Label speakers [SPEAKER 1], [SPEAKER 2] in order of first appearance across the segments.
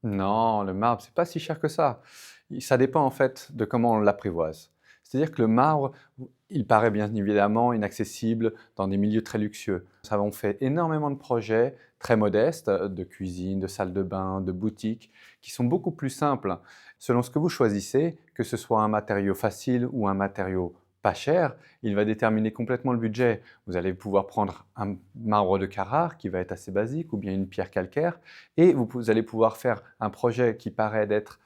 [SPEAKER 1] Non, le marbre, c'est pas si cher que ça. Ça dépend en fait de comment on l'apprivoise. C'est-à-dire que le marbre, il paraît bien évidemment inaccessible dans des milieux très luxueux. Nous avons fait énormément de projets très modestes, de cuisine, de salle de bain, de boutique, qui sont beaucoup plus simples. Selon ce que vous choisissez, que ce soit un matériau facile ou un matériau pas cher, il va déterminer complètement le budget. Vous allez pouvoir prendre un marbre de Carrare qui va être assez basique ou bien une pierre calcaire et vous allez pouvoir faire un projet qui paraît d'être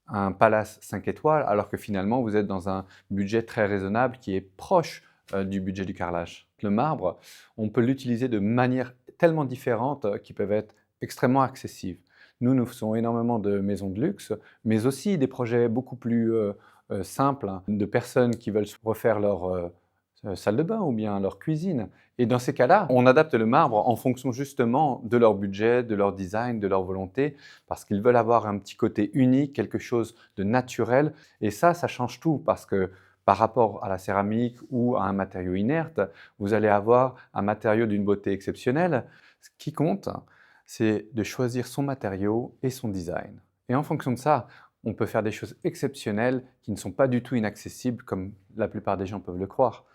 [SPEAKER 1] un palace 5 étoiles, alors que finalement, vous êtes dans un budget très raisonnable qui est proche du budget du carrelage. Le marbre, on peut l'utiliser de manières tellement différentes qui peuvent être extrêmement accessibles. Nous faisons énormément de maisons de luxe, mais aussi des projets beaucoup plus simples, hein, de personnes qui veulent se refaire leur salle de bain ou bien leur cuisine. Et dans ces cas-là, on adapte le marbre en fonction justement de leur budget, de leur design, de leur volonté, parce qu'ils veulent avoir un petit côté unique, quelque chose de naturel. Et ça change tout, parce que par rapport à la céramique ou à un matériau inerte, vous allez avoir un matériau d'une beauté exceptionnelle. Ce qui compte, c'est de choisir son matériau et son design. Et en fonction de ça, on peut faire des choses exceptionnelles qui ne sont pas du tout inaccessibles comme la plupart des gens peuvent le croire.